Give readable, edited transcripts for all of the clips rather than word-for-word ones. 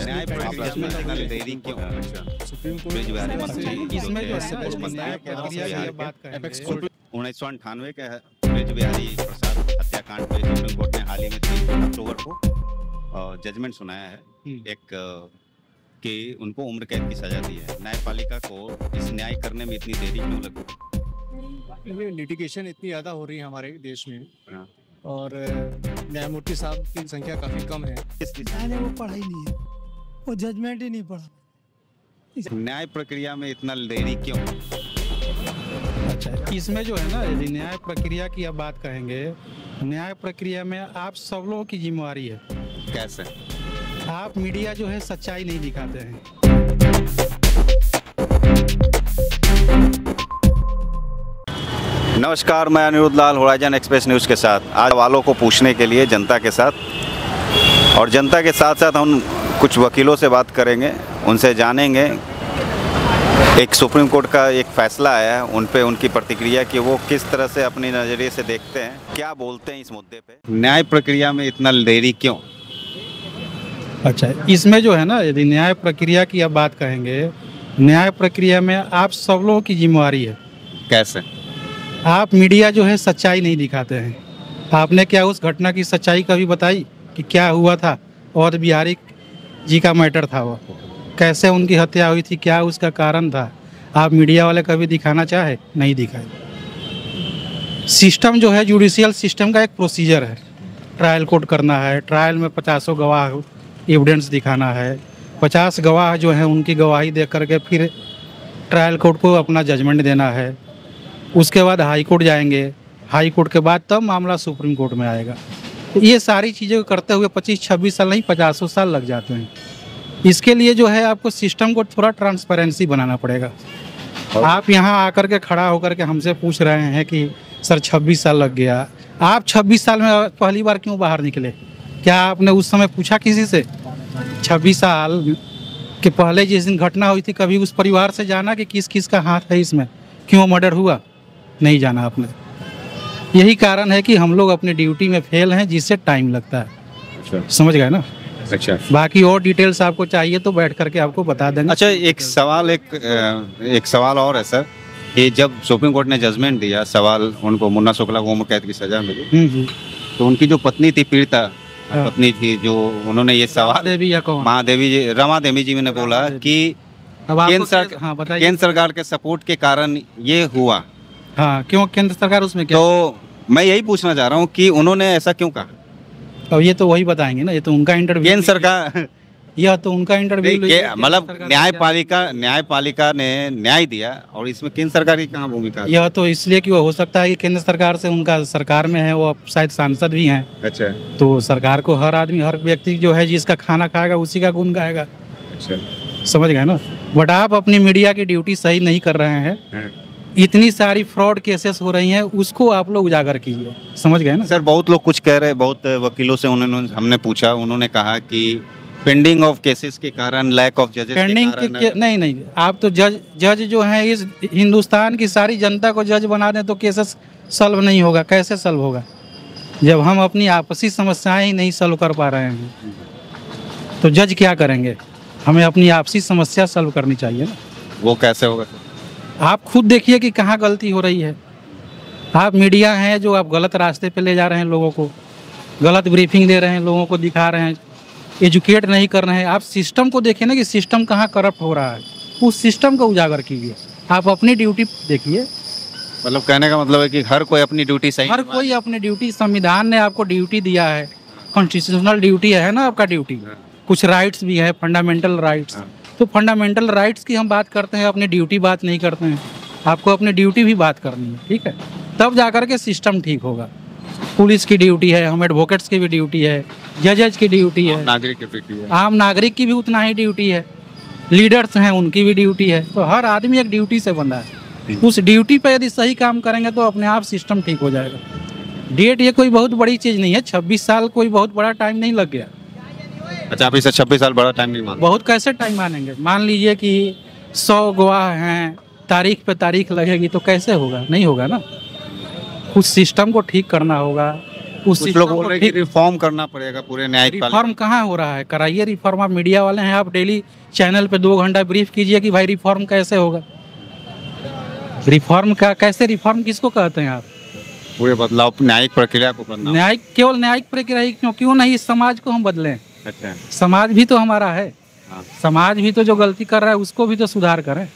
न्याय प्रक्रिया में इतना देरी क्यों? सुप्रीम ब्रिज बिहारी मंत्री इसमें जो थे, है पूर्व न्याय मंत्री प्रक्रिया बिहार की के। बात करेंगे। 1998 के ब्रिज बिहारी प्रसाद हत्याकांड पे सुप्रीम कोर्ट ने हाल ही में 3 अक्टूबर को जजमेंट सुनाया है एक कि उनको उम्र कैद की सजा दी है। न्यायपालिका को इस न्याय करने में इतनी देरी क्यों लगी? लिटिगेशन इतनी ज़्यादा हो रही है हमारे देश में हाँ। और न्यायमूर्ति साहब की संख्या काफ़ी कम है। मैंने वो पढ़ा ही नहीं है, वो जजमेंट ही नहीं पढ़ा। न्याय प्रक्रिया में इतना देरी क्यों? अच्छा, इसमें जो है ना, यदि न्याय प्रक्रिया की आप बात कहेंगे, न्याय प्रक्रिया में आप सब लोगों की जिम्मेवारी है। कैसे? आप मीडिया जो है सच्चाई नहीं दिखाते हैं। नमस्कार, मैं अनिरुद्ध लाल होराइजन एक्सप्रेस न्यूज़ के साथ आज सवालों को पूछने के लिए जनता के साथ, और जनता के साथ साथ हम कुछ वकीलों से बात करेंगे, उनसे जानेंगे एक सुप्रीम कोर्ट का एक फैसला आया है, उन पे उनकी प्रतिक्रिया कि वो किस तरह से अपनी नज़रिए से देखते हैं, क्या बोलते हैं इस मुद्दे पे। न्याय प्रक्रिया में इतना देरी क्यों? अच्छा, इसमें जो है ना, यदि न्याय प्रक्रिया की आप बात कहेंगे, न्याय प्रक्रिया में आप सब लोगों की जिम्मेवारी है। कैसे? आप मीडिया जो है सच्चाई नहीं दिखाते हैं। आपने क्या उस घटना की सच्चाई कभी बताई कि क्या हुआ था? और बिहारी जी का मैटर था, वो कैसे उनकी हत्या हुई थी, क्या उसका कारण था? आप मीडिया वाले कभी दिखाना चाहे? नहीं दिखाए। सिस्टम जो है, जुडिशियल सिस्टम का एक प्रोसीजर है। ट्रायल कोर्ट करना है, ट्रायल में 50 गवाह एविडेंस दिखाना है, 50 गवाह जो हैं उनकी गवाही दे करके फिर ट्रायल कोर्ट को अपना जजमेंट देना है। उसके बाद हाई कोर्ट जाएंगे, हाई कोर्ट के बाद तब मामला सुप्रीम कोर्ट में आएगा। ये सारी चीज़ें करते हुए 25-26 साल नहीं, 50 साल लग जाते हैं। इसके लिए जो है आपको सिस्टम को थोड़ा ट्रांसपेरेंसी बनाना पड़ेगा। आप यहाँ आकर के खड़ा होकर के हमसे पूछ रहे हैं कि सर 26 साल लग गया। आप 26 साल में पहली बार क्यों बाहर निकले? क्या आपने उस समय पूछा किसी से? 26 साल के पहले जिस दिन घटना हुई थी, कभी उस परिवार से जाना कि किस किस का हाथ है इसमें, क्यों मर्डर हुआ? नहीं जाना आपने। यही कारण है कि हम लोग अपनी ड्यूटी में फेल हैं, जिससे टाइम लगता है। अच्छा। समझ गए ना? अच्छा, बाकी और डिटेल्स आपको चाहिए तो बैठ करके आपको बता देंगे। अच्छा, एक सवाल और है सर, कि जब सुप्रीम कोर्ट ने जजमेंट दिया, सवाल उनको मुन्ना शुक्ला को उम्र कैद की सजा मिली, तो उनकी जो पत्नी थी, पीड़िता पत्नी थी, जो उन्होंने ये सवाल देवी या कौन? महादेवी जी, रमा देवी जी ने बोला कि केंद्र सरकार के सपोर्ट के कारण ये हुआ। हाँ, क्यों केंद्र सरकार उसमें क्या? तो मैं यही पूछना चाह रहा हूँ कि उन्होंने ऐसा क्यों कहा? अब ये तो वही बताएंगे ना, ये तो उनका इंटरव्यू। केंद्र सरकार, यह तो उनका इंटरव्यू, मतलब न्यायपालिका ने न्याय दिया, और इसमें केंद्र सरकार की कहाँ भूमिका है? यह तो इसलिए कि वो हो सकता है कि केंद्र सरकार से, उनका सरकार में है, वो शायद सांसद भी हैं। अच्छा। तो सरकार को हर आदमी, हर व्यक्ति जो है जिसका खाना खाएगा उसी का गुण गाएगा। अच्छा, समझ गए ना? बट आप अपनी मीडिया की ड्यूटी सही नहीं कर रहे हैं। इतनी सारी फ्रॉड केसेस हो रही हैं, उसको आप लोग उजागर कीजिए। समझ गए ना सर? बहुत लोग कुछ कह रहे हैं, बहुत वकीलों से हमने पूछा, उन्होंने कहा कि पेंडिंग ऑफ केसेस के कारण, लैक ऑफ जजेस पेंडिंग के नहीं, आप तो जज जो है इस हिंदुस्तान की सारी जनता को जज बना दें तो केसेस सॉल्व नहीं होगा। कैसे सॉल्व होगा जब हम अपनी आपसी समस्याएं ही नहीं सॉल्व कर पा रहे हैं? तो जज क्या करेंगे? हमें अपनी आपसी समस्या सॉल्व करनी चाहिए ना। वो कैसे होगा? आप खुद देखिए कि कहाँ गलती हो रही है। आप मीडिया हैं जो आप गलत रास्ते पे ले जा रहे हैं, लोगों को गलत ब्रीफिंग दे रहे हैं, लोगों को दिखा रहे हैं, एजुकेट नहीं कर रहे हैं। आप सिस्टम को देखिए ना कि सिस्टम कहाँ करप्ट हो रहा है, उस सिस्टम को उजागर कीजिए। आप अपनी ड्यूटी देखिए। मतलब कहने का मतलब है कि हर कोई अपनी ड्यूटी सही, हर कोई अपनी ड्यूटी, संविधान ने आपको ड्यूटी दिया है, कॉन्स्टिट्यूशनल ड्यूटी है ना आपका ड्यूटी। कुछ राइट्स भी है, फंडामेंटल राइट्स। तो फंडामेंटल राइट्स की हम बात करते हैं, अपनी ड्यूटी बात नहीं करते हैं। आपको अपनी ड्यूटी भी बात करनी है, ठीक है? तब जाकर के सिस्टम ठीक होगा। पुलिस की ड्यूटी है, हम एडवोकेट्स की भी ड्यूटी है, जजेज की ड्यूटी है, नागरिक की ड्यूटी है, आम नागरिक की भी उतना ही ड्यूटी है, लीडर्स हैं उनकी भी ड्यूटी है। तो हर आदमी एक ड्यूटी से बंधा है। उस ड्यूटी पे यदि सही काम करेंगे तो अपने आप सिस्टम ठीक हो जाएगा। डेट ये कोई बहुत बड़ी चीज़ नहीं है, 26 साल कोई बहुत बड़ा टाइम नहीं लग गया। अच्छा, आप इसे 26 साल बड़ा टाइम नहीं मानते? बहुत कैसे टाइम मानेंगे? मान लीजिए कि 100 गवाह हैं, तारीख पे तारीख लगेगी तो कैसे होगा? नहीं होगा ना। कुछ सिस्टम को ठीक करना होगा, उस कुछ लोग system बोल को रहे हैं कि ठीक- रिफॉर्म करना पड़ेगा पूरे न्यायिक पालिका। रिफॉर्म कहाँ हो रहा है? कराइए रिफॉर्म। आप मीडिया वाले हैं, आप डेली चैनल पे 2 घंटा ब्रीफ कीजिए कि भाई रिफॉर्म कैसे होगा। रिफॉर्म का कैसे, रिफॉर्म किसको कहते हैं आप? पूरे बदलाव न्यायिक प्रक्रिया को करना। न्यायिक, केवल न्यायिक प्रक्रिया ही क्यों नहीं, इस समाज को हम बदलें। अच्छा। समाज भी तो हमारा है। हाँ। समाज भी तो जो गलती कर रहा है उसको भी तो सुधार करें।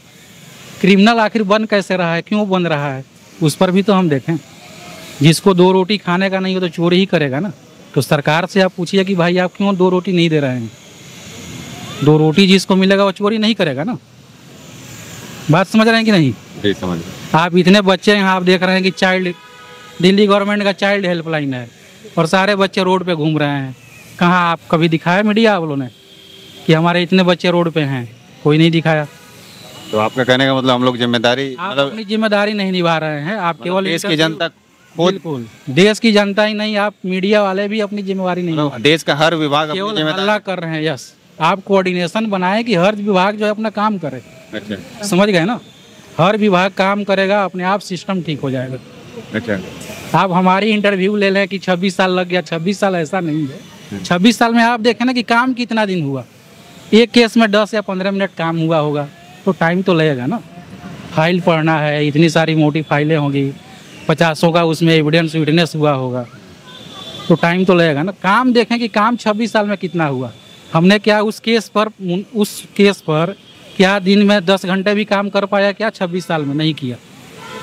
क्रिमिनल आखिर बन कैसे रहा है, क्यों बन रहा है, उस पर भी तो हम देखें। जिसको 2 रोटी खाने का नहीं हो तो चोरी ही करेगा ना। तो सरकार से आप पूछिए कि भाई आप क्यों 2 रोटी नहीं दे रहे हैं। 2 रोटी जिसको मिलेगा वो चोरी नहीं करेगा ना। बात समझ रहे हैं कि नहीं? जी समझ गए। आप इतने बच्चे हैं, आप देख रहे हैं कि चाइल्ड, दिल्ली गवर्नमेंट का चाइल्ड हेल्पलाइन है और सारे बच्चे रोड पे घूम रहे हैं। कहाँ आप कभी दिखाया मीडिया वालों ने कि हमारे इतने बच्चे रोड पे हैं? कोई नहीं दिखाया। तो आपका कहने का मतलब हम लोग जिम्मेदारी आप मतलब अपनी जिम्मेदारी नहीं निभा रहे हैं। आप केवल देश की इंटरव्यू- जनता खुद बिल्कुल, देश की जनता ही नहीं, आप मीडिया वाले भी अपनी जिम्मेवारी नहीं निभा रहे। देश का हर विभाग अपनी केवल जिम्मेदारी। हल्ला कर रहे हैं। यस, आप कोऑर्डिनेशन बनाए कि हर विभाग जो है अपना काम करे। अच्छा समझ गए ना? हर विभाग काम करेगा, अपने आप सिस्टम ठीक हो जाएगा। अच्छा। आप हमारी इंटरव्यू ले लें कि 26 साल लग गया। 26 साल ऐसा नहीं है। 26 साल में आप देखें ना कि काम कितना दिन हुआ। एक केस में 10 या 15 मिनट काम हुआ होगा तो टाइम तो लगेगा ना। फाइल पढ़ना है, इतनी सारी मोटी फाइलें होंगी, 50 का उसमें एविडेंस विटनेस हुआ होगा तो टाइम तो लगेगा ना। काम देखें कि काम 26 साल में कितना हुआ। हमने क्या उस केस पर क्या दिन में 10 घंटे भी काम कर पाया क्या? 26 साल में नहीं किया।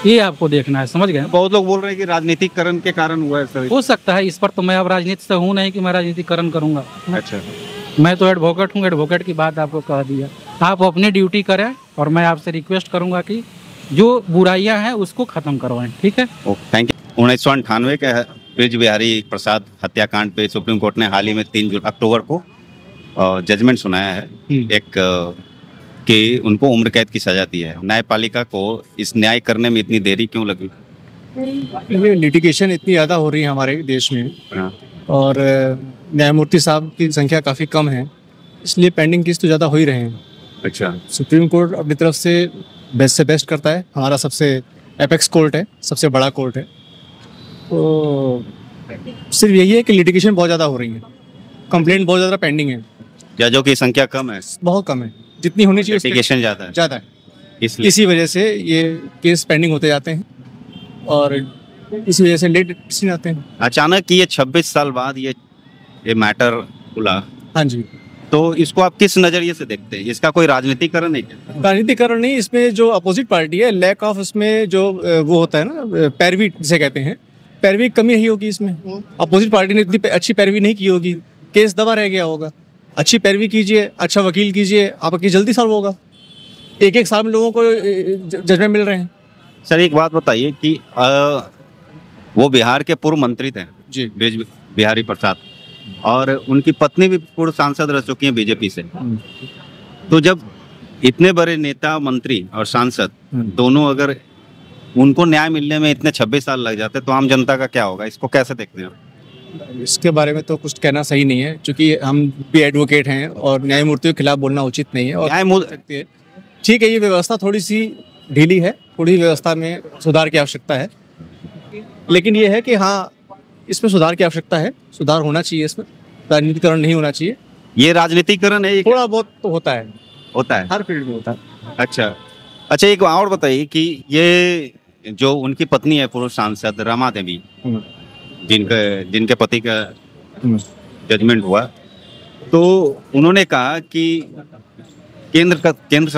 ये आपको देखना है। समझ गए? बहुत लोग बोल रहे हैं कि राजनीतिकरण के कारण हुआ है सर। हो सकता है। इस पर तो मैं अब राजनीति से हूँ नहीं कि मैं राजनीतिकरण करूँगा। अच्छा। मैं तो एडवोकेट हूँ। एडवोकेट की बात आपको कह दिया। आप अपनी ड्यूटी करें और मैं आपसे रिक्वेस्ट करूँगा कि जो बुराइयां हैं उसको ख़त्म करवाएं। ठीक है? Thank you. 1998 के ब्रिज बिहारी प्रसाद हत्याकांड पे सुप्रीम कोर्ट ने हाल ही में 3 अक्टूबर को जजमेंट सुनाया है। एक कि उनको उम्र कैद की सजा दी है। न्यायपालिका को इस न्याय करने में इतनी देरी क्यों लगी? ये लिटिगेशन इतनी ज़्यादा हो रही है हमारे देश में और न्यायमूर्ति साहब की संख्या काफ़ी कम है, इसलिए पेंडिंग केस तो ज़्यादा हो ही रहे हैं। अच्छा। सुप्रीम कोर्ट अपनी तरफ से बेस्ट करता है। हमारा सबसे एपेक्स कोर्ट है, सबसे बड़ा कोर्ट है। तो सिर्फ यही है कि लिटिगेशन बहुत ज़्यादा हो रही है, कंप्लेंट बहुत ज़्यादा पेंडिंग है। जजों की संख्या कम है, बहुत कम है, जितनी होनी चाहिए उससे लिटिगेशन ज़्यादा है, ज़्यादा है। इसलिए इसी वजह से ये केस पेंडिंग होते जाते हैं और इसी वजह से लेट डिसीजन आते हैं। अचानक ये 26 साल बाद ये मैटर खुला, हाँ जी। तो इसको आप किस नजरिए से देखते हैं? इसका कोई राजनीतिकरण नहीं है? राजनीतिकरण नहीं, इसमें जो अपोजिट पार्टी है, लैक ऑफ उसमें जो वो होता है ना, पैरवी जिसे कहते हैं, पैरवी की कमी नहीं होगी इसमें। अपोजिट पार्टी ने इतनी अच्छी पैरवी नहीं की होगी, केस दबा रह गया होगा। अच्छी पैरवी कीजिए, अच्छा वकील कीजिए, आपकी जल्दी सॉल्व होगा। एक साल में लोगों को जजमेंट मिल रहे हैं। सर एक बात बताइए कि वो बिहार के पूर्व मंत्री थे जी। ब्रिज बिहारी प्रसाद, और उनकी पत्नी भी पूर्व सांसद रह चुकी हैं बीजेपी से। तो जब इतने बड़े नेता, मंत्री और सांसद दोनों, अगर उनको न्याय मिलने में इतने 26 साल लग जाते तो आम जनता का क्या होगा? इसको कैसे देखते हैं? इसके बारे में तो कुछ कहना सही नहीं है, क्योंकि हम भी एडवोकेट हैं और न्यायमूर्तियों के खिलाफ बोलना उचित नहीं है। और ठीक है, ये व्यवस्था थोड़ी सी ढीली है, थोड़ी व्यवस्था में सुधार की आवश्यकता है, लेकिन ये है कि हाँ, इसमें सुधार की आवश्यकता है, सुधार होना चाहिए, इसमें राजनीतिकरण नहीं होना चाहिए। ये राजनीतिकरण है? थोड़ा बहुत तो होता है, हर फील्ड में होता है। अच्छा एक और बताइए कि ये जो उनकी पत्नी है पूर्व सांसद रमा देवी, जिनके पति का जजमेंट हुआ, तो उन्होंने कहा कि केंद्र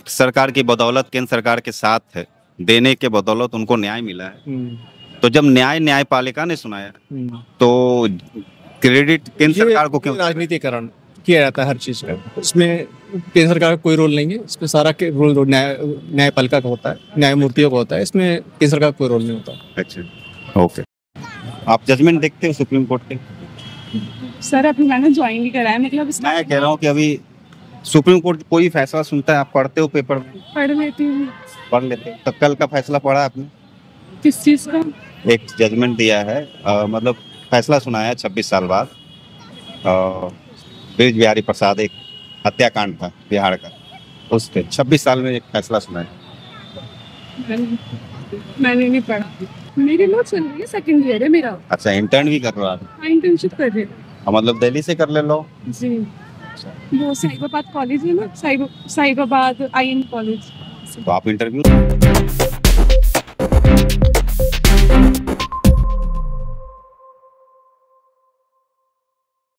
सरकार की बदौलत, केंद्र सरकार के साथ देने के बदौलत उनको न्याय मिला है। तो जब न्यायपालिका ने सुनाया तो क्रेडिट केंद्र सरकार को क्यों? राजनीतिकरण किया जाता है हर चीज का, इसमें केंद्र सरकार का कोई रोल नहीं है। इसमें सारा रोल न्यायपालिका का होता है, न्यायमूर्तियों का होता है, इसमें केंद्र सरकार का कोई रोल नहीं होता। अच्छा, ओके। आप जजमेंट देखते हो सुप्रीम कोर्ट के? सर अभी मैंने ज्वाइन नहीं करा है, मतलब मैं कह रहा हूँ कि अभी सुप्रीम कोर्ट कोई फैसला सुनता है, आप पढ़ते हो पेपर में? पढ़ लेती हूँ। पढ़ लेते हो। तो कल का फैसला पढ़ा आपने? किस चीज़ का? एक जजमेंट दिया है, मतलब फैसला सुनाया है 26 साल बाद। ब्रिज बिहारी प्रसाद, एक हत्याकांड था बिहार का, उस पे 26 साल में एक फैसला सुनाया। मैंने नहीं पढ़ा। मेरी लो चल रही है, सेकंड ईयर है मेरा। अच्छा, इंटर्न भी कर रहा है? हाँ, इंटर्नशिप कर रही हूँ। मतलब दिल्ली से कर ले लो। जी, वो साइबाबाद कॉलेज है ना, साइबाबाद IN कॉलेज। तो आप इंटरव्यू